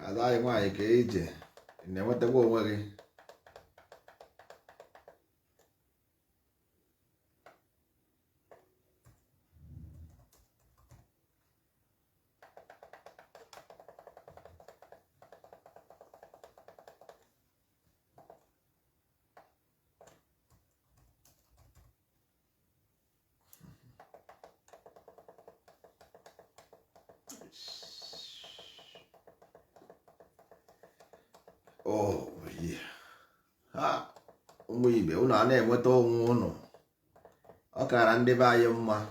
ada anyị nwaanyị ka ije na-enwetakwa onwe gị. Oh, yeah. Ha ụmụ ibe unu a na-enweta onwe unu, ọ kara ndị be anyị mma,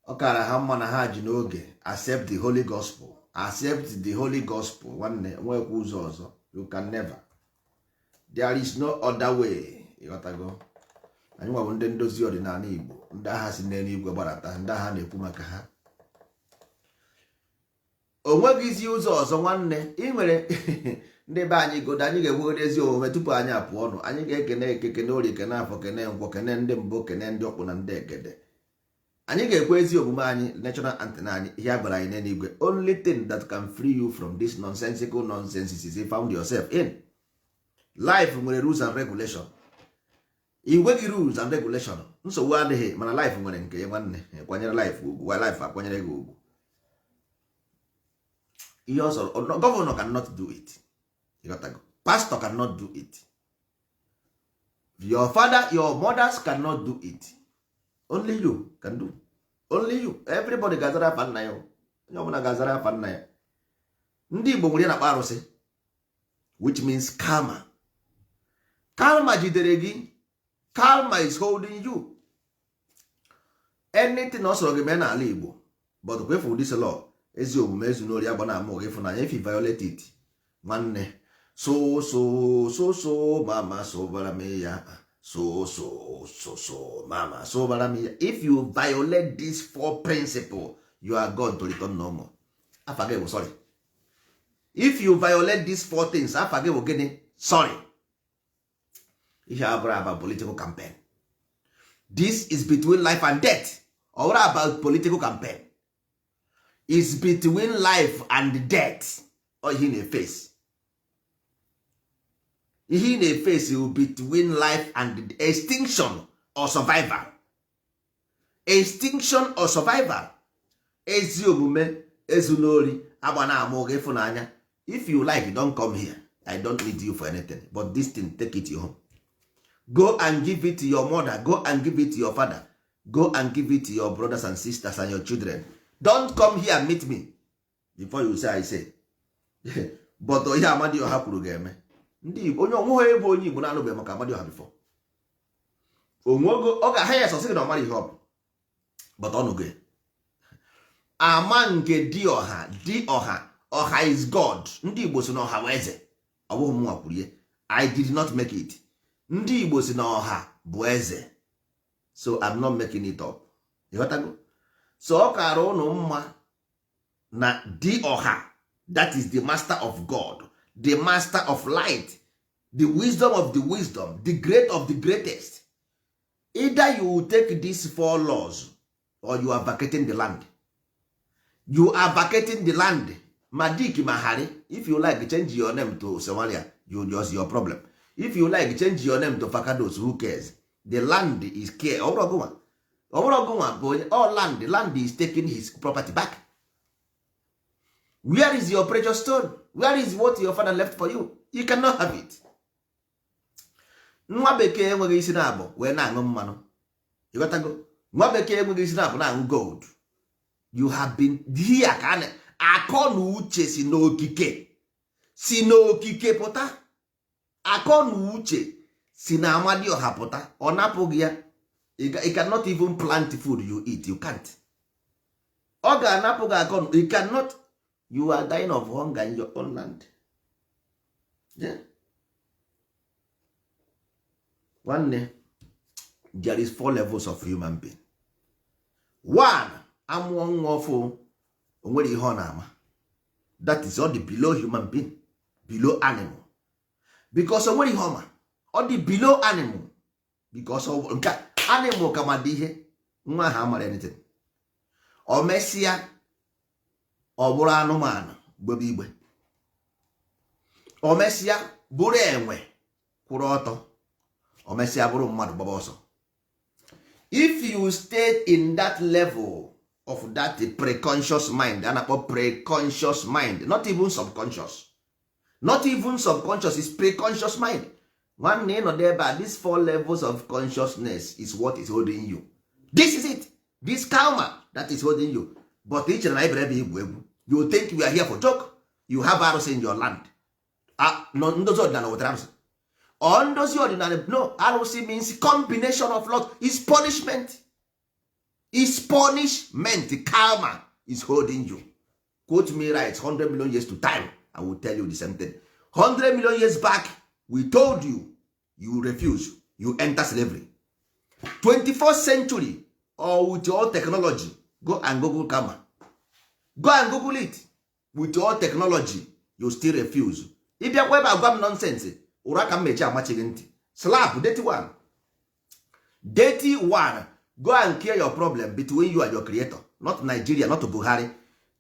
ọ kara ha mma na ha ji n'oge accept the holy gospel, accept the holy gospel. Nwanne nwekwa ụzọ ọzọ, you can never, there is no other way. Ịghọtago? Anyị nwa bụ ndị ndozi ọdịnala Igbo, ndị agha si n'eluigwe gbarata, ndị agha na-ekwu maka ha. O nweghịzi ụzọ ọzọ nwanne. Ị nwere ndị be anyị godo, anyị ga-egwegode ezi omume tupu anyị apụọ ọnụ. Anyị ga-ekene eke, kene orie, kene afọ, kene nkwọ, kene ndị mbụ, kene ndị ọkwụ na ndị egede. Anyị ga-ekwe ezi omume anyị, national anthem anyị, ihe agbara anyị n'eluigwe. Only thing that can free you from this nonsensical nonsense is you found yourself in. Life nwere rules and regulation. I nweghị rules and regulation, nsogbu adịghị, mana life nwere nke ya nwanne. Kwanyere life ugwu, life akwanyere gị ugwu. Ihe ọsọ, governor cannot do it. Pastor cannot do it. Your father, your mothers cannot do it. Only you can do. Only you. Everybody gazara afa nna ya. Onye ọbụla gazara afa nna ya. Ndị Igbo nwere na-akpa arụsị, which means karma. Karma jidere gị. Karma is holding you. Anything ọ sọrọ gị mee n'ala Igbo, but kwefu this law, ezi omume ezu n'ori agba na ama gị fụnanya, if you violate it, nwanne, so mama so bara me ya, so mama so bara me ya. If you violate these four principles, you are going to return no more. I forgive, sorry. If you violate these four things, I forgive again, sorry. Ihe abụrụ about political campaign. This is between life and death. Or about political campaign? It's between life and death. Or in a face. In a face, you between life and extinction or survival. Extinction or survival. Ezi omume, ezunori, abana amoge funanya. If you like, don't come here. I don't need you for anything. But this thing, take it to your home. Go and give it to your mother. Go and give it to your father. Go and give it to your brothers and sisters and your children. Don't come here and meet me before you say I say. But onye Amadioha kwuru ga-eme. Ndị Igbo, onye onwe ebe onye Igbo na-anụbeghị maka Amadioha before. Onwego ọ ga-aha ya sọsị na ọmara ihe ọ bụ. But ọnụgo ya. Ama nke di ọha is God. Ndị Igbo si na ọha bụ eze. Ọ bụghị m nwa kwuru ya. I did not make it. Ndị Igbo si na ọha bụ eze. So I'm not making it up. You got to go? So ọ kara ụnụ mma na di ọha, that is the master of God, the master of light, the wisdom of the wisdom, the great of the greatest. Either you take these four laws or you are vacating the land. You are vacating the land. Madik Mahari, if you like, change your name to Somalia, you just your problem. If you like, change your name to Fakados, who cares? The land is care. All land, the land is taking his property back. Where is your precious stone? Where is what your father left for you? You cannot have it. Nwa bekee enweghị isi na abụ wee na-aṅụ mmanụ. Ịghọtago? Nwa bekee enweghị isi na abụ na-aṅụ gold. You have been here ka akọ na uche si n'okike pụta. Akọ na uche si na Amadioha pụta. Ọ napụghị ya. You cannot even plant food you eat. You can't. Ọ ga-anapụ gị akọ. You cannot. You are dying of hunger in your own land. Yeah. One, there is 4 levels of human being. 1, amụọ nwa ọfụ onwere ihe ọ na-ama. That is all the below human being, below animal. Because onwere ihe ọma, all the below animal. Because nke animal ka ma dị ihe, nwa ha amara anything. O mesịa ọ bụrụ anụmanụ gbebe igbe. o mesịa bụrụ enwe kwụrụ ọtọ, o mesịa bụrụ mmadụ gbaba ọsọ. If you stay in that level of that preconscious mind, a na-akpọ preconscious mind, not even subconscious, not even subconscious, is preconscious mind. Nwanne ịnọdụ ebe a, these 4 levels of consciousness is what is holding you. This is it, this karma that is holding you. But ị chere na ibere ebe igwu egwu, you think we are here for joke. You have arụsị in your land. Ndozi ọdịnala wetara arụsị. Or ndozi ọdịnala, no, arụsị means combination of laws, is punishment. Is punishment. Karma is holding you. Quote me right, 100 million years to time, I will tell you the same thing. 100 million years back, we told you, you refuse, you enter slavery. 21st century, or with your technology, go and Google karma. Go and Google it. With your technology, you still refuse. If you have agwa m nonsense, ụra ka m mechi amachi gị ntị. Slap, dirty one. Dirty one. Go and clear your problem between you and your creator. Not Nigeria, not Buhari.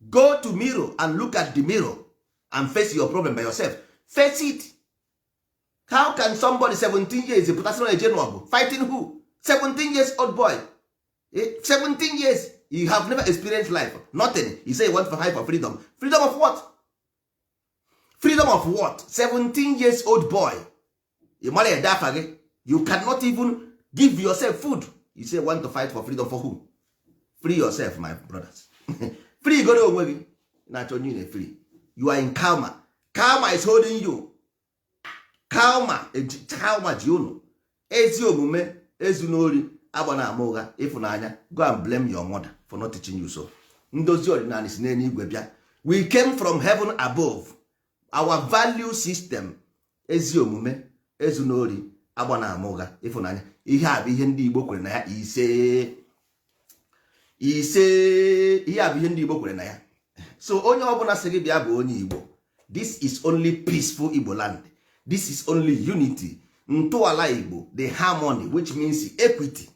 Go to mirror and look at the mirror and face your problem by yourself. Face it. How can somebody 17 years fighting who? 17 years old boy. 17 years. You have never experienced life. Nothing. You say you want to fight for freedom. Freedom of what? Freedom of what? 17 years old boy. You cannot even give yourself food. You say want to fight for freedom for who? Free yourself, my brothers. Free, go to onwe gị. Free. You are in karma. Karma is holding you. Karma ji unu. Ezi omume, ezi n'ori, agba na ama ụgha, ịfụnanya. Go and blame your mother for not teaching you so. Ndozi ọdịnala si n'eluigwe bịa. We came from heaven above. Our value system, ezi omume, ezi n'ori, agba na ama ụgha, ịfụnanya. Ihe a bụ ihe ndị Igbo kwere na ya ise. Ihe a bụ ihe ndị Igbo kwere na ya. So onye ọbụla sị gị bịa bụ onye Igbo. This is only peaceful Igbo land. This is only unity. Ntọala Igbo, the harmony, which means equity.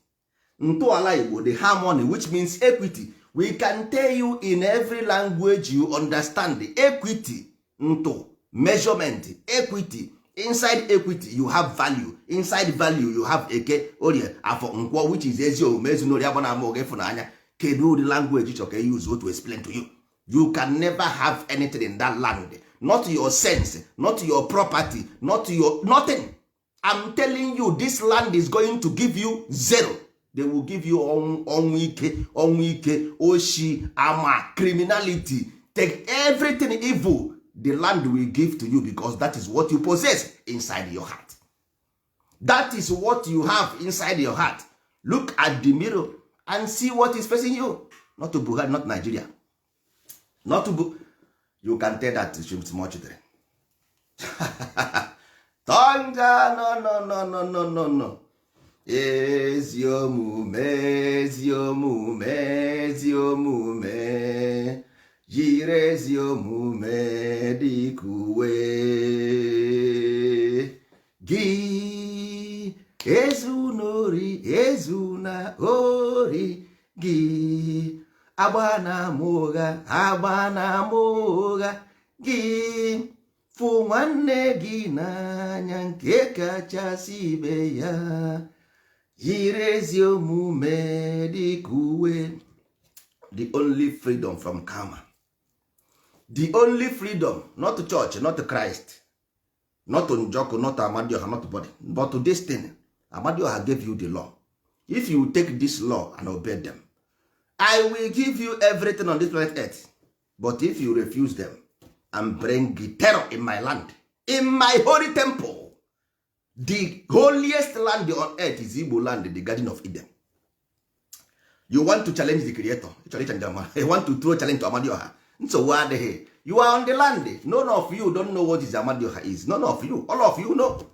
Ntọala Igbo, the harmony, which means equity. We can tell you in every language you understand the equity. Nto, measurement, equity. Inside equity you have value. Inside value you have eke, orie, afọ nkwọ, which is ezi omume, ezi n'ori, agba na ama ụgha, ịfụnanya. Kedu the language you can use to explain to you? You can never have anything in that land. Not your sense, not your property, not your nothing. I'm telling you, this land is going to give you zero. They will give you onwike, oshi, ama, criminality. Take everything evil. The land will give to you because that is what you possess inside your heart. That is what you have inside your heart. Look at the mirror and see what is facing you. Not to Buhari, not Nigeria. Not to you can tell that to small children. Tonga, no. Ezi omume, jiri ezi omume dịka uwe gị, ezu n'ori, ezu na ori gị, agba na ama ụgha gị, fụ nwanne gị n'anya nke kachasị ibe ya, jiri ezi omume dịka uwe. The only freedom from karma. The only freedom, not to church, not to Christ, not to Njoku, not to Amadioha, not to body, but to this thing. Amadioha gave you the law. If you take this law and obey them, I will give you everything on this planet earth. But if you refuse them and bring terror in my land, in my holy temple, the holiest land on earth is Igbo land, the Garden of Eden. You want to challenge the creator. You want to throw challenge to Amadioha. So where the hell? You are on the land. None of you don't know what is Amadioha is. None of you. All of you know.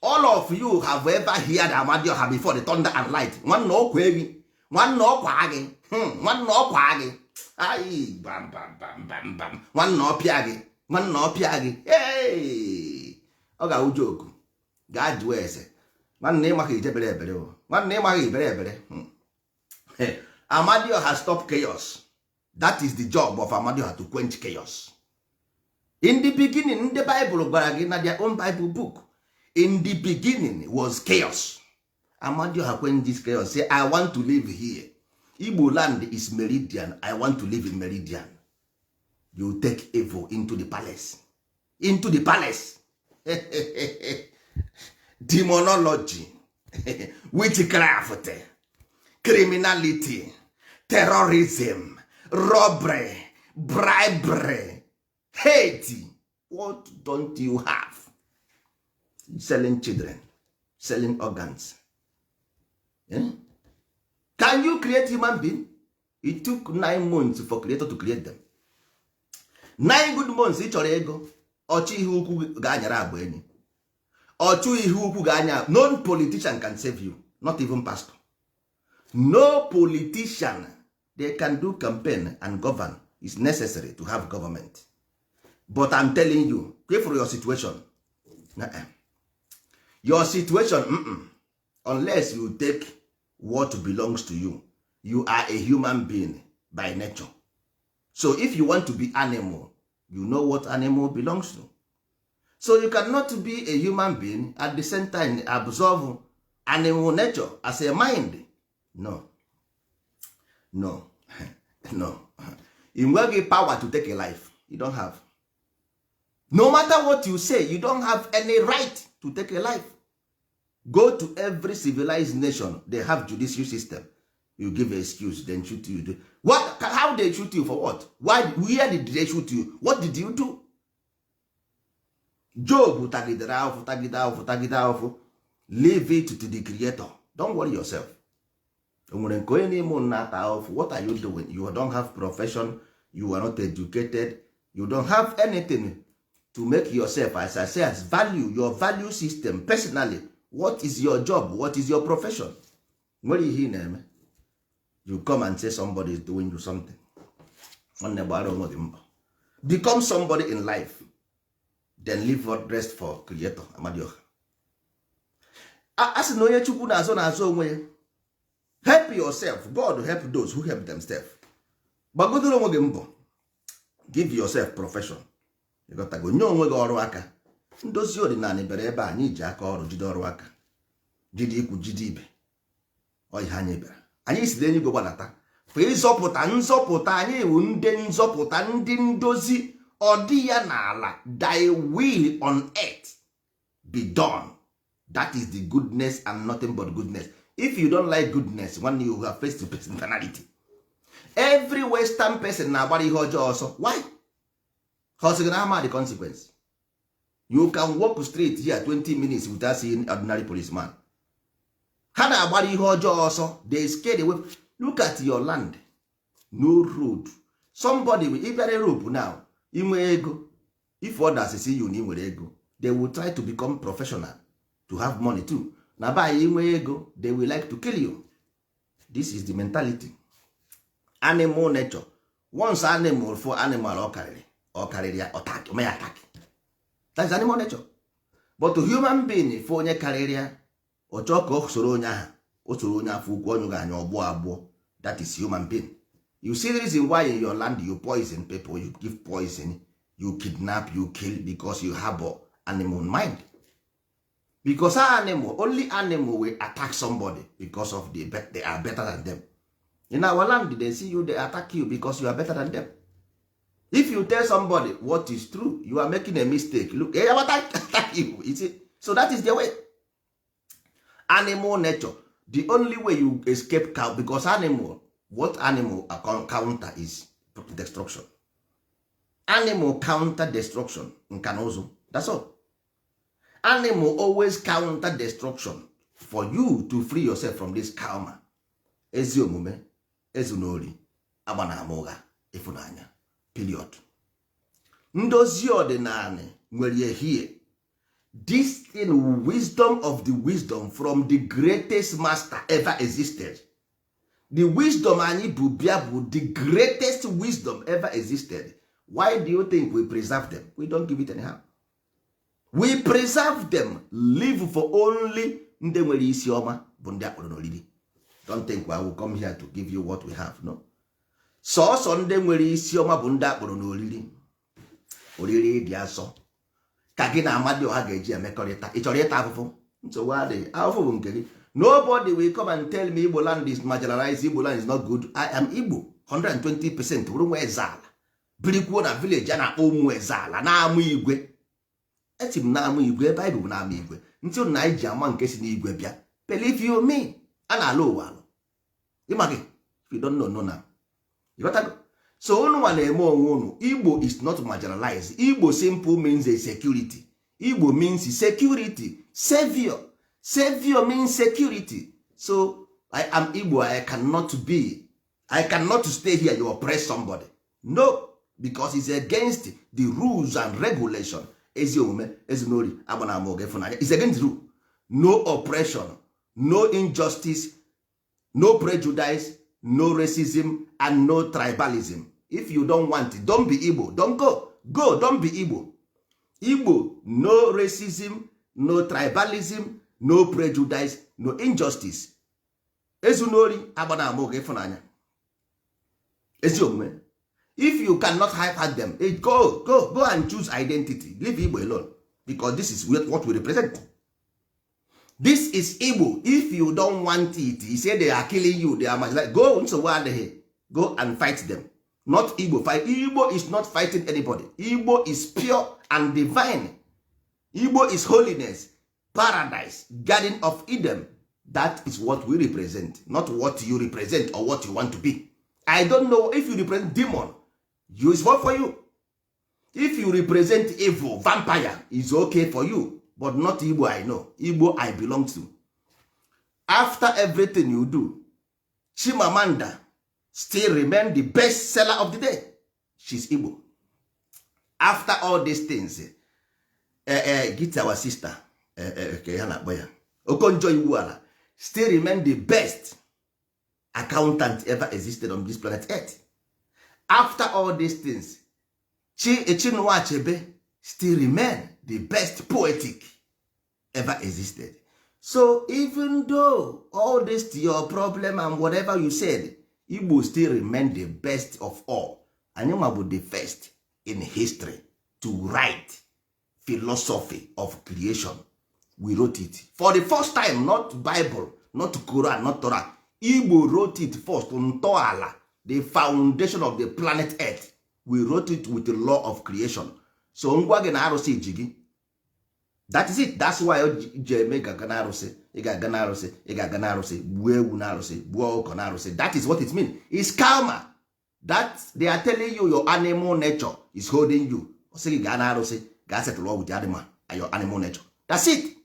All of you have ever heard Amadioha before the thunder and light. One no kwegi. One no kwagi. One no kwagi. Ay, bam, bam, bam, bam, bam. One no piagi. One no piagi. Hey! Oga ujoku. God wese. One name maki jebere ebere. One name maki ebere ebere. Amadioha has stopped chaos. That is the job of Amadioha, to quench chaos. In the beginning, the Bible gwara gị na their own Bible book. In the beginning was chaos. Amadioha when this chaos say, I want to live here. Igbo land is Meridian. I want to live in Meridian. You take evil into the palace. Into the palace. Demonology. Witchcraft. Criminality. Terrorism. Robbery. Bribery. Hate. What don't you have? Selling children. Selling organs. Yeah? Can you create human being? It took 9 months for creator to create them. 9 good months ị chọrọ ego. Ọchụ ihe ukwu ga-anyara agba enyi. Ọchụ ihe ukwu ga-anya. No politician can save you. Not even pastor. No politician. They can do campaign and govern. It's necessary to have government. But I'm telling you, pray for your situation. Your situation, unless you take what belongs to you, you are a human being by nature. So if you want to be animal, you know what animal belongs to. So you cannot be a human being at the same time absorb animal nature as a mind. No. No. No. You nweghị power to take a life. You don't have. No matter what you say, you don't have any right to take a life. Go to every civilized nation, they have judicial system. You give an excuse, then shoot you. What? How they shoot you for what? Why? Where did they shoot you? What did you do? Job tagidere ahụfụ. Leave it to the creator. Don't worry yourself. What are you doing? You don't have profession. You are not educated. You don't have anything to make yourself, as I say, as value, your value system, personally. What is your job? What is your profession? What is your name? You come and say somebody is doing you something. Become somebody in life. Then leave what rest for creator. Amadioha. As no onye Chukwu na-azọ onwe ya. Help yourself. God will help those who help themselves. Gbagodoro onwe gị mbọ. Give yourself profession. Ịgotago nye onwe gị ọrụ aka. Ndozi ọdịnala bere ebe anyị ji aka ọrụ jide ọrụ aka. Jide ikwu jide ibe. Ọ ihe anyị bịara. Anyị si n'enyi go gbanata. Fa ịzọpụta nzọpụta anyị iwu ndị nzọpụta ndị ndozi ọ dị ya n'ala. Thy will on earth be done. That is the goodness and nothing but goodness. If you don't like goodness, when you have face to personality. Every Western person na-agbara ihe ọjọọ ọsọ. Why? Because you know the consequence. You can walk straight here 20 minutes without seeing ordinary policeman. Ha na-agbara ihe ọjọọ ọsọ. They scared away. Look at your land. No road. Somebody will even Europe now. Inwe ego. If others see you n'inwere ego, they will try to become professional to have money too. Na by inwe ego, they will like to kill you. This is the mentality. Animal nature. Once animal for animal or carry attack, may attack. That's animal nature. But to human being for onye karịrịa ọchọkọ soro onye ahụ o soro onye afọ ukwu onye ga-anya ọgbọ abụọ. That is human being. You see the reason why in your land you poison people, you give poison, you kidnap, you kill because you harbor animal mind. Because only animal will attack somebody because of they are better than them. In our land they see you, they attack you because you are better than them. If you tell somebody what is true, you are making a mistake. Look, hey, what I attack you. So that is the way. Animal nature. The only way you escape cow, because what animal counter is destruction. Animal counter destruction in Kanozo. That's all. Animal always counter destruction for you to free yourself from this karma. Ezi omume, ezunori, agbana amoga, ifunanya. Period. Ndozi ọdịnala nwere here. This thing, wisdom of the wisdom from the greatest master ever existed. The wisdom anyị bụ bịa bụ the greatest wisdom ever existed. Why do you think we preserve them? We don't give it anyhow. We preserve them. Live for only ndị nwere isi ọma bụ ndị akpọrọ n'olili. Don't think I will come here to give you what we have. No. Sọọsọ ndị nwere isi ọma bụ ndị akpọrọ n'olili. oriri dị asọ ka gị na Amadioha ga-eji emekọrịta. Ị chọrọ ịta afụfụ? Nsogbu adịghị, afụfụ bụ nke gị. Nobody will come and tell me Igbo land is marginalized, Igbo land is not good. I am Igbo 120%. bụrụ nwa Ezeala birikwuo na village a na-akpọ ụmụ Ezeala na-amụ igwe. Eti m na-amụ igwe ebe anyị bụ na-amụ igwe. Ntị na anyị ji ama nke si n'igwe bịa. Believe you me, a na-alụ ụwa alụ. Ịma gị, if you don't know, no now. So unu nwa na-eme onwe unu. Igbo is not marginalized. Igbo simple means a security. Igbo means security. Savior. Savior means security. So I am Igbo. I cannot stay here. You oppress somebody. No, because it's against the rules and regulation. Ezi omume, ezinori, agbana amoge funanya. It's against the rule. No oppression, no injustice, no prejudice, no racism, and no tribalism. If you don't want it, don't be Igbo. Don't go. Go, don't be Igbo. Igbo, no racism, no tribalism, no prejudice, no injustice. Ezunori agbana amoge funanya. Ezi omume. If you cannot hide them, go and choose identity. Leave Igbo alone, because this is what we represent. This is Igbo. If you don't want it, you say they are killing you, they are marginalized. Go and fight them. Not Igbo fight. Igbo is not fighting anybody. Igbo is pure and divine. Igbo is holiness, paradise, garden of Eden. That is what we represent, not what you represent or what you want to be. I don't know if you represent demon. Use what for you. If you represent evil, vampire, is okay for you, but not Igbo I know. Igbo I belong to. After everything you do, Chimamanda still remain the best seller of the day. She's Igbo. After all these things, get our sister Okonjo Iweala still remain the best accountant ever existed on this planet Earth. After all these things, Chinua Achebe still remain the best poetic ever existed. So even though all this your problem and whatever you said, Igbo still remain the best of all. Anyama bụ the first in history to write philosophy of creation. We wrote it for the first time, not Bible, not Quran, not Torah. Igbo wrote it first, ntọala, the foundation of the planet Earth. We wrote it with the law of creation. So ngwa gị na arụsị ji gị. That is it. That's why ji eme ga na arụsị, ị ga-aga na arụsị, ị ga-aga na arụsị, gbuo ewu na arụsị, gbuo ọkụkọ na arụsị. That is what it means. It's karma. That they are telling you your animal nature is holding you. Sị gị gaa na arụsị, gaa settle with the animal and your animal nature. That's it.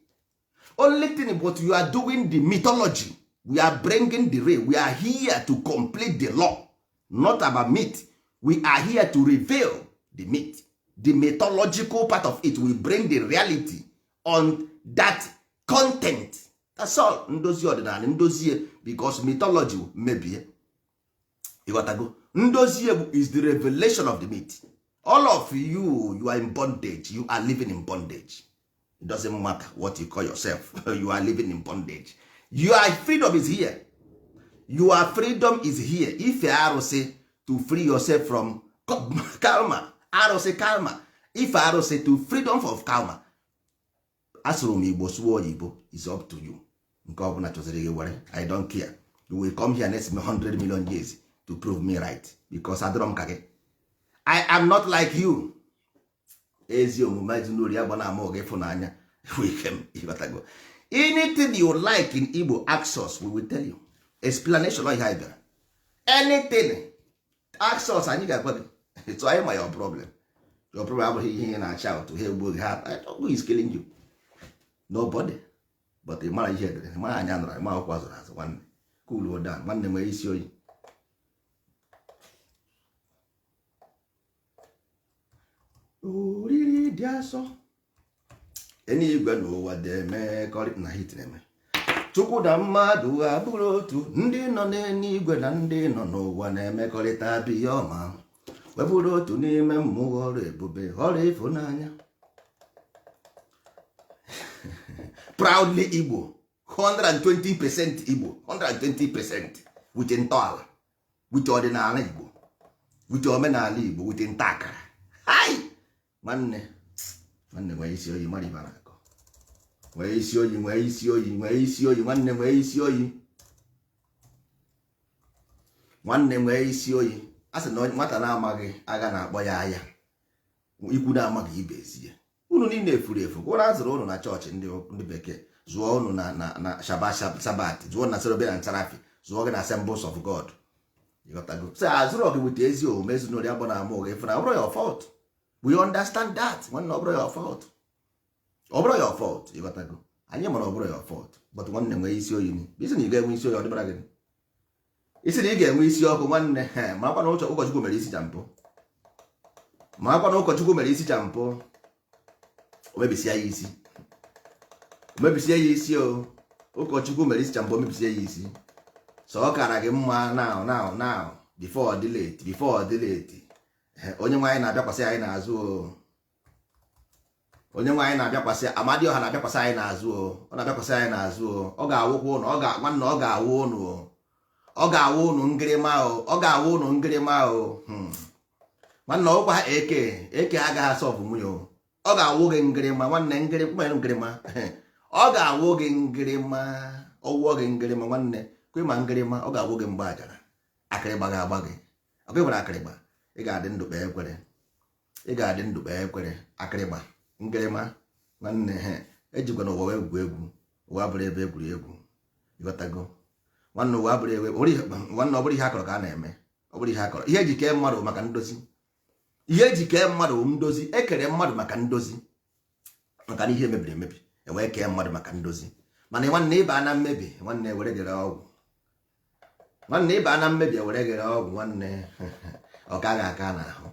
Only thing but you are doing the mythology. We are bringing the ray. We are here to complete the law, not about myth. We are here to reveal the myth. The mythological part of it will bring the reality on that content. That's all. Ndozi ọdịnala, ndozie, because mythology maybe. You got to go. Ndozie is the revelation of the myth. All of you, you are in bondage. You are living in bondage. It doesn't matter what you call yourself. You are living in bondage. Your freedom is here. Your freedom is here. If you are say to free yourself from karma, I say karma. If I say to freedom from karma, asụrụ m Igbo sụọ Igbo, is up to you. Nke ọ bụla chọziri gị were, I don't care. You will come here next 100 million years to prove me right, because adịrọ m ka gị. I am not like you. Ezi omume ezinori agbana ama oge ịfụnanya. Anything you like in Igbo, ask us, we will tell you. Explanation on ihe bịara. Anything, ask us, anyị ga-agwa gị. So I am your problem. Your problem abụghị ihe na-acha out he gbuo gị ha. I don't know who is killing you. Nobody. But ị mara ihe edere, mara anya nụrụ, ma ọkwa zụrụ azụ nwanne. Cool down, nwanne nwere isi oyi. Oriri dị asọ. Enigwe n'ụwa dị emekọrịta na hit na-eme. Chukwu na mmadụ abụrụ otu, ndị nọ n'eluigwe na ndị nọ n'ụwa na-emekọrịta biya ọma. Webụrụ otu n'ime mmụọ ọrụ ebube, ọrụ ịfụnanya. Proudly Igbo, 120% Igbo, 120% with ntọala, with ọdịnala Igbo, with omenala Igbo, with ntakara. Hi! nwanne nwee isi oyi mara ibe na-akọ nwee isi oyi nwanne nwee isi oyi nwanne nwee isi oyi a sị na nwata na-amaghị agha na-akpọ ya aya ikwu na-amaghị ibe ezi ya unu niile efuru efu gwụrụ azụrụ unu na chọọchị ndị bekee zụọ unu na sabat zụọ na serobe na ntarafi zụọ gị na Assemblies of God ịghọtago sị azụrụ gị wute ezi omume ezinụlọ ya bụ na ama ụgha efu na ọ bụrụ your fault we understand that nwanne ọ bụrụ your fault ọ bụrụ your fault ịghọtago anyị mara ọ bụrụ your fault but nwanne nwee isi oyi isi na ị ga-enwe isi oyi ọ dịbara gị isi na ị ga-enwe isi ọkụ nwanne marakwa na ụkọchukwu mere isi jampụ marakwa na ụkọchukwu mere isi jampụ o mebisie ya isi o ụkọchukwu mere isi jampụ o mebisie ya isi so ọ kara gị mma now before dị late onye nwe anyị na-abịakwasị anyị n'azụ onye nwe anyị na-abịakwasị Amadioha na-abịakwasị anyị n'azụ ọ na-abịakwasị anyị n'azụ ọ ga-awụkwa ụnụ nwanne ọ ga-awụ ụnụ ọ ga-awụ ụnụ ngịrịma ọ ga-awụ ụnụ ngịrịma nwanne ọkwa eke agaghị asọbụ nwunye ọ ga-awụ gị ngịrịma nwanne ngịrịma ọ ga-awụ gị ngịrịma ọwụọ gị ngịrịma nwanne kwe ma ngịrịma ọ ga-awụ gị mgbe ajara akịrịgba ga-agba gị ọkwa ịgbara akịrịgba ị ga-adị ndụ kpee ekwere akịrịgba ngịrịma nwanne ejikwa na ụwa egwu ụwa bụrụ ebe egwuregwu ịghọtago nwanne ụwa bụrụ ebe nwanne ọ bụrụ ihe akọrọ ka a na-eme ọ bụrụ ihe akọrọ ihe eji kee mmadụ maka ndozi ekere mmadụ maka ndozi maka na ihe mebiri emebi ewee kee mmadụ maka ndozi mana nwanne ịba na mmebi nwanne were gere ọgwụ nwanne ọ gaghị aka n'ahụ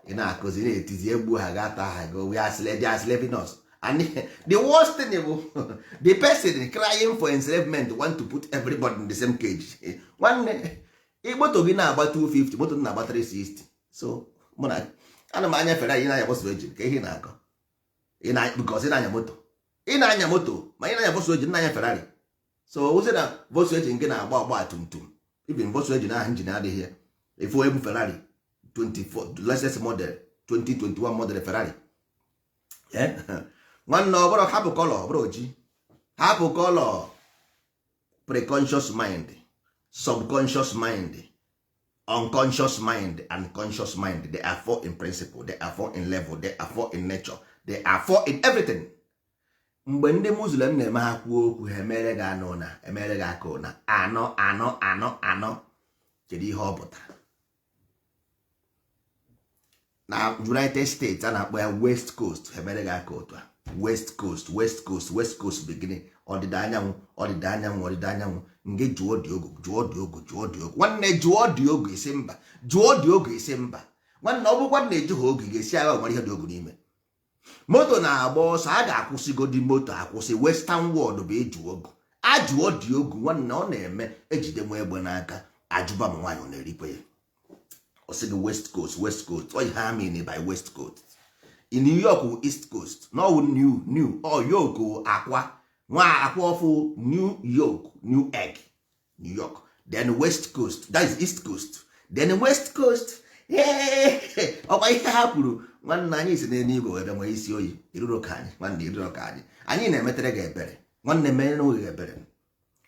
ị na-akụzi na-etizi egbu ha ga-ata ha go we are slaving us and the worst thing bụ the person crying for enslavement want to put everybody in the same cage nwanne moto gị na-agba 250 moto na-agba 360 so ana m anya fere anyị na-anya bọsụ eji ka ihe na-akọ because ị na-anya moto ma ị na-anya bọsụ eji na-anya Ferrari so ozi na bọsụ eji nke na-agba tumtum even bọsụ eji na aha njin adịghị ya efu ebu Ferrari 24 latest model 2021 model Ferrari nwanne ọ bụrụ hapụ kọlọ ọ bụrụ oji hapụ kọlọ preconscious mind subconscious mind unconscious mind and conscious mind they are four in principle, they are four in level, they are four in nature, they are four in everything. Mgbe ndị Muslim na-eme ha kwuo okwu ha emere gị anọ na emere gị aka na anọ kedu ihe ọ pụtara na United States a na-akpọ ya West Coast ha emere gị aka otu a West Coast beginning ọdịda anyanwụ nge jụọ dị ogo nwanne jụọ dị ogo isi mba nwanne ọ bụkwa na eji ha oge ga-esi agha nwere ihe dị ogo n'ime moto na-agba ọsọ a ga-akwụsịgodi moto akwụsị western world bụ eju ogo ajụọ dị ogo nwanne ọ na-eme ejide nwa egbe n'aka ajụba m nwaanyị ọ na-erikwe ya ọ sị gị West Coast ọ ihe ha mean by West Coast in New York East Coast no new York akwa nwa akwa ọfụ New egg New York then West Coast that is East Coast then West Coast ọkwa ihe ha kwuru nwanne anyị si n'eluigwe webe nwee isi oyi iruro ka anyị nwanne iruro ka anyị na-emetere gị ebere nwanne mere onwe gị ebere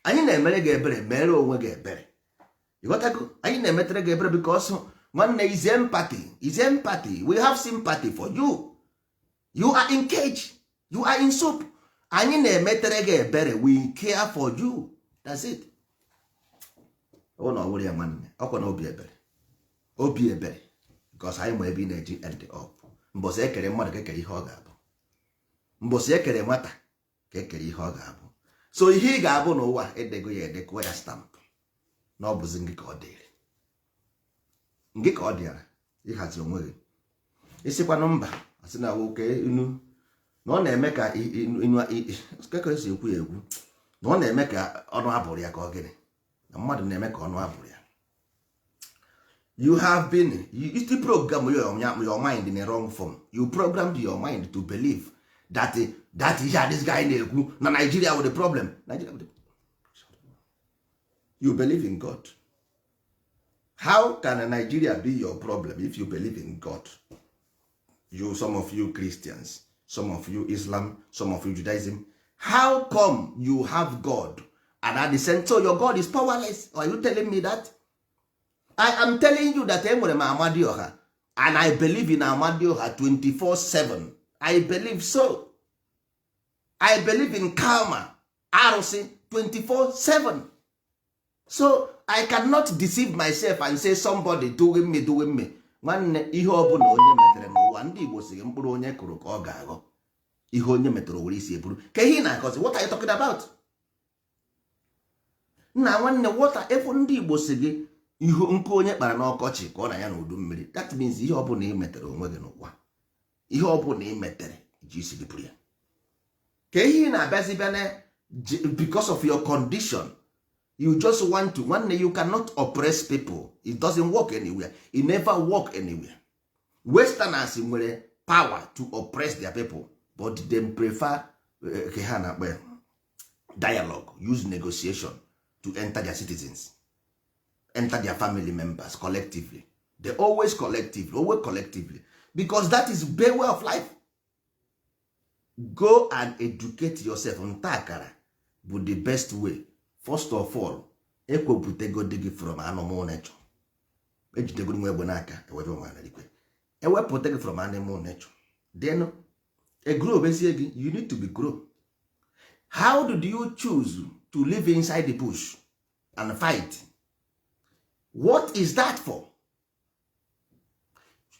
anyị na-emere gị ebere mere onwe gị ebere ịghọtago anyị na-emetere gị ebere because nwanne is empathy we have sympathy for you are in cage you are in soup anyị na-emetere gị ebere we care for you that's it ọ na ọwụrụ ya nwanne ọkwa na obi ebere because anyị ma ebe ị na-eji end up mbọsị ekere mmadụ ka ekere ihe ọ ga-abụ mbọsị ekere nwata ka ekere ihe ọ ga-abụ so ihe ị ga-abụ n'ụwa edego ya edekọ ya stampụ na ọ bụzi ngị ka ọ dịara ịhazi onwe gị isikwanụ mba asị na nwoke inu na ọ na-eme ka inu si ekwu ya egwu na ọ na-eme ka ọnụ abụrụ ya ka ọ gịnị na mmadụ na-eme ka ọnụ abụrụ ya you have been you still program your mind in a wrong form. You programmed your mind to believe that this guy na-ekwu na Nigeria with the problem. You believe in God. How can Nigeria be your problem if you believe in God? you, some of you Christians, some of you Islam, some of you Judaism, how come you have God and at the center, so your God is powerless? Are you telling me that? I am telling you that enwere m Amadioha and I believe in Amadioha 24/7. I believe so. I believe in karma, arụsị 24/7. So I cannot deceive myself and say somebody doing me. Nwanne, ihe ọbụla onye metere n'ụwa, ndị Igbo sị mkpụrụ onye kụrụ ka ọ ga-aghọ. Ihe onye metụrụ were isi eburu. Ka ihe na-akọzi, what are you talking about? Nna nwanne, efu ndị Igbo sị gị ihu nke onye kpara n'ọkọchị ka ọ na ya n'udu mmiri. That means ihe ọbụla ị metere onwe gị n'ụwa, ihe ọbụla ị metere ji isi gị buru ya. Ka ihe na-abịazi bịa because of your condition, you just want to, nwanne, you cannot oppress people. It doesn't work anywhere. It never work anywhere. Westerners nwere power to oppress their people, but they prefer dialogue, use negotiation to enter their citizens, enter their family members collectively. They always collectively, because that is their way of life. Go and educate yourself. Ntakara bụ the best way. First of all, ekwepụtegodi gị from animal nature. Ejitegodi nwa egbe n'aka ewepụta gị from animal nature. Then a grow bezie gị, you need to be grow. How did you choose to live inside the bush and fight? What is that for?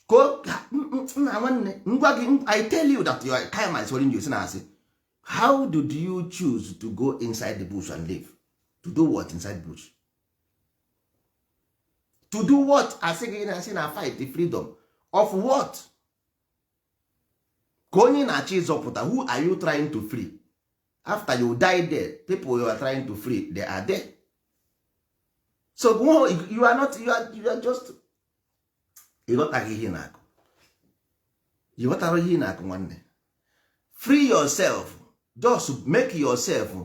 I tell you that your karma is holding you. How did you choose to go inside the bush and live? To do what inside the bush? To do what? I say na fight the freedom of what? Going na chizopụta, who are you trying to free? After you die there, people you are trying to free, they are there. So you are not, you are just, you got ihe na-akụ. You got ihe na-akụ nwanne. Free yourself. Just make yourself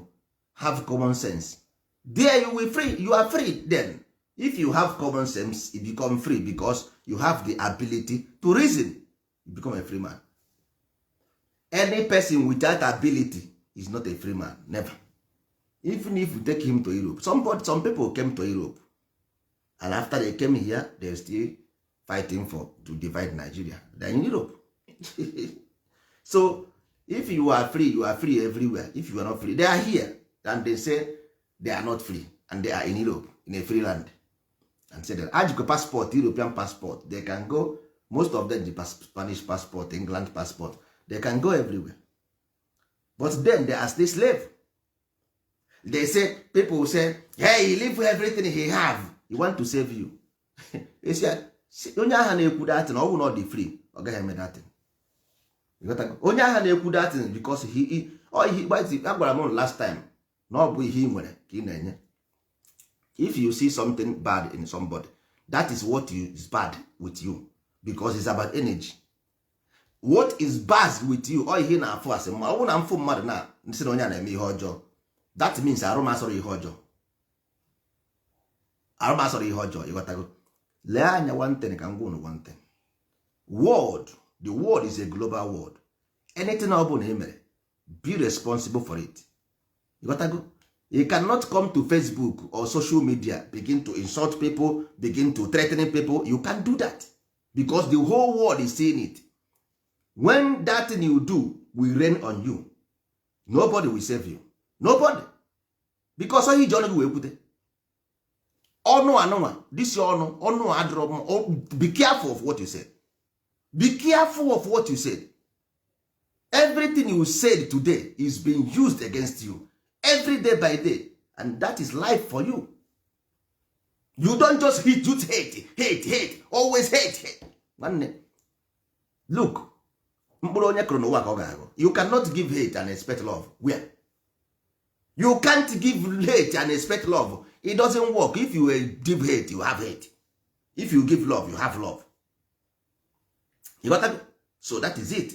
have common sense. There you will free. You are free then. If you have common sense, you become free because you have the ability to reason. You become a free man. Any person without ability is not a free man. Never. Even if you take him to Europe. Some people came to Europe. And after they came here, they're still fighting to divide Nigeria. They're in Europe. So, if you are free everywhere. If you are not free, they are here. And they say they are not free. And they are in Europe, in a free land. And say that Ajiko passport, European passport, they can go, most of them, the Spanish passport, England passport, they can go everywhere. But then they are still slave. They say, people say, hey, he leave everything he have. He want to save you. He said, onye aha na-ekwu that na ọ bụ not the free, ọ gaghị eme that. Onye aha na-ekwu that because he agwara m last time na ọ bụ ihe ị nwere ka ị na-enye. If you see something bad in somebody, that is what is bad with you because it's about energy. What is bad with you, ọ ihe na-afụ asị mma, ọ bụ na mfụ mmadụ na nsị na onye a na-eme ihe ọjọọ, that means arụmasọrọ ihe ọjọọ. Arụmasọrọ ihe ọjọọ, ịghọtago? Lee anya one thing ka m gwa unu one thing. The world is a global world. Anything ọ bụla ị mere, be responsible for it. You got to go. You cannot come to Facebook or social media, begin to insult people, begin to threaten people. You can't do that because the whole world is seeing it. When that thing you do will rain on you, nobody will save you. Nobody. Because all you don't go with it. This be careful of what you said. Be careful of what you said. Everything you said today is being used against you every day by day, and that is life for you. You don't just hate, always hate. Look, you cannot give hate and expect love. Where? You can't give hate and expect love. It doesn't work. If you give hate, you have hate. If you give love, you have love. You got that? So that is it.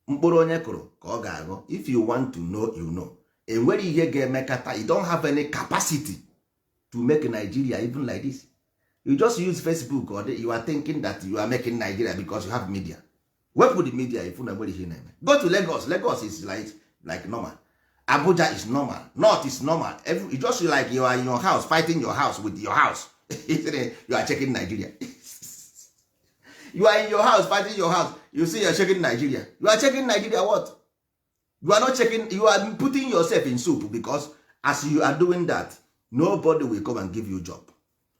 If you want to know, you know. And when you hear you don't have any capacity to make Nigeria even like this. You just use Facebook or you are thinking that you are making Nigeria because you have media. wepụ the media ifu na nwere ihe na-eme. Go to Lagos is like normal. Abuja is normal. North is normal. It's just like you are in your house fighting your house with your house. You are checking Nigeria. You are in your house fighting your house. You see you are checking Nigeria. You are checking Nigeria what? You are not checking. You are putting yourself in soup, because as you are doing that, nobody will come and give you job.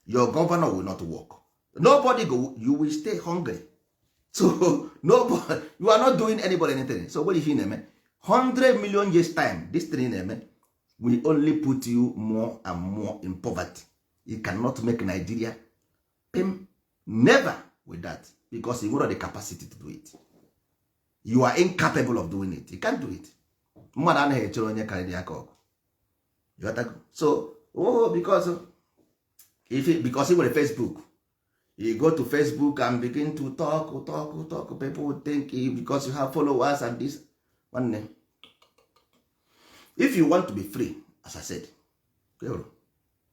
Your governor will not work. Nobody go. You will stay hungry. So nobody. You are not doing anybody anything. So what is in 100 million years time? This thing will only put you more and more in poverty. You cannot make Nigeria never with that, because you don't have the capacity to do it. You are incapable of doing it. You can't do it. Mmadụ anaghị echere onye karịrị aka ọgụ. So because you were Facebook, you go to Facebook and begin to talk. People think because you have followers and this one name. If you want to be free, as I said,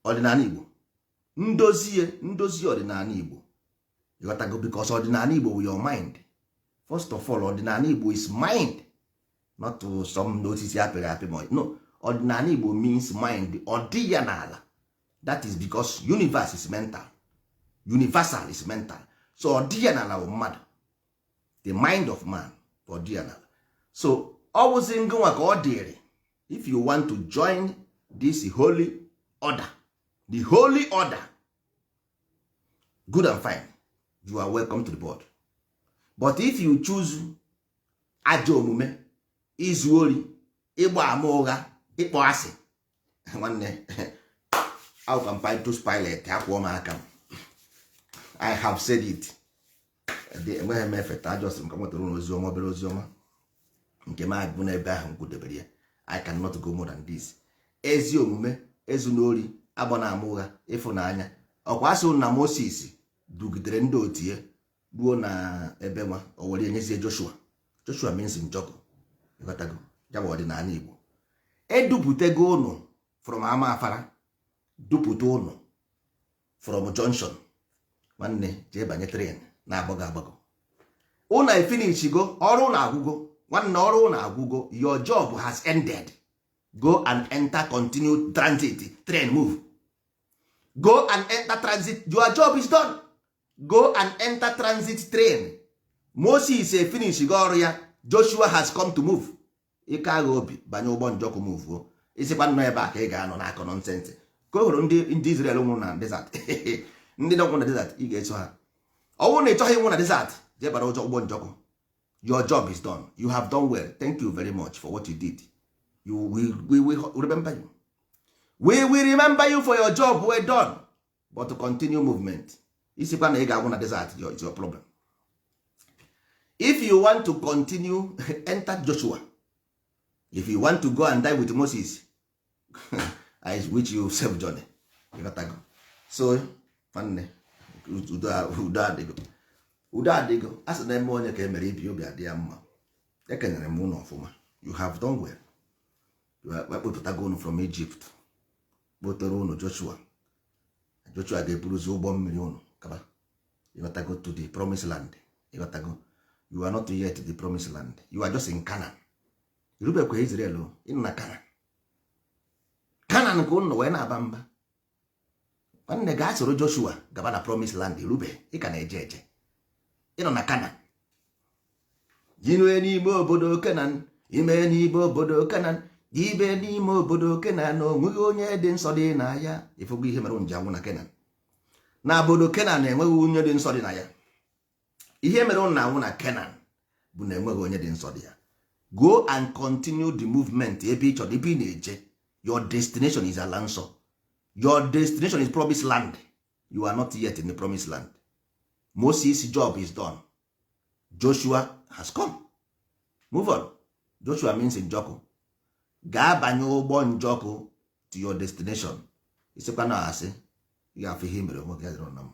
ọdịnala Igbo, ndozie ọdịnala Igbo, you gotta go, because ọdịnala Igbo with your mind. First of all, ọdịnala Igbo is mind, not to some notice happy boy. No, ọdịnala Igbo means mind. Ọdịnala, that is because universe is mental, universal is mental. So ọdịnala bụ mmadụ, the mind of man, ọdịnala. So always ngwa ka ọ dịrị. If you want to join this holy order, the holy order, good and fine, you are welcome to the board. But if you choose ajọ omume, izu ori, ịgba ama ụgha, ịkpọ asị, nwanne, how can Titus Pilate akwụọ m aka m? I have said it. Enweghị m efeta ajọsị m ka nwetara ụlọ oziọma, obere oziọma nke m abụ n'ebe ahụ m kwudebere ya. I cannot go more than this. Ezi omume, ezu n'ori, agba na ama ụgha, ịfụnanya. Ọkwa asị na Moses dugidere ndị otu ya ruo na ebe nwa o were enyezie Joshua means njọkụ. Ịghọtago? Ya bụ ọdịnala Igbo. Edupụtego ụnụ from ama afara, dupụta ụnụ from junction, nwanne jee banye tren na-agbago. Ụnụ efinishigo, ọrụ na agwụgo. Nwanne ọrụ na agwụgo. Your job has ended. Go and enter continued transit train, move. Go and enter transit. Your job is done. Go and enter transit train. Moses finish ọrụ ya. Joshua has come to move. Ike agha obi banye ụgbọ njọkụ move. Isikwa nọ ebe a ka ị ga-anọ n'akọ nọnsensị. Ka o hụrụ ndị Israel nwụrụ na desert. Ndị nọ na desert, ị ga-eso ha. Ọ bụrụ na ị chọghị ịnwụ na desert, jee bara ụgbọ njọkụ. Your job is done. You have done well. Thank you very much for what you did. We will remember you. We will remember you for your job well done. But to continue movement, isikwa na ị ga-agwụ na desert, it's your problem. If you want to continue, enter Joshua. If you want to go and die with Moses, I wish you safe journey. You got to go. So, nwanne, udo adịgo. A sị na eme onye ka emere ibi obi adị ya mma. Ekenere m ụnụ ọfụma. You have done well. Wepụtago unu from Egypt, kpotere unu Joshua ga-eburuzi ụgbọ mmiri unu kaba. You got to go to the promised land. You got to go. You are not yet the promised land. You are just in Canaan. Irubekwa Israel, ị nọ na Canaan ka unu wee na-aba mba. Nwanne gaa soro Joshua gaba na promised land. Irube, ị ka na-eje eje. Ị nọ na Canaan. Jinue n'ime obodo Canaan, ime n'ime obodo Canaan, ibe n'ime obodo Canaan, onweghị onye dị nsọ dị na ya. Ifụgo ihe mere nji anwụ na Canaan. Na obodo Canaan enweghị onye dị nsọ dị na ya. Ihe mere ụnụ na-anwụ na Canaan bụ na enweghị onye dị nsọ dị ya. Go and continue the movement ebe ị chọrọ, ebe ị na-eje. Your destination is ala nsọ. Your destination is promised land. You are not yet in the promised land. Moses' job is done. Joshua has come. Move on. Joshua means njọkụ. Gaa banye ụgbọ njọkụ to your destination. Isekwa na asị, ị ga-afụ ihe mere onwe gị adịrọ na mma.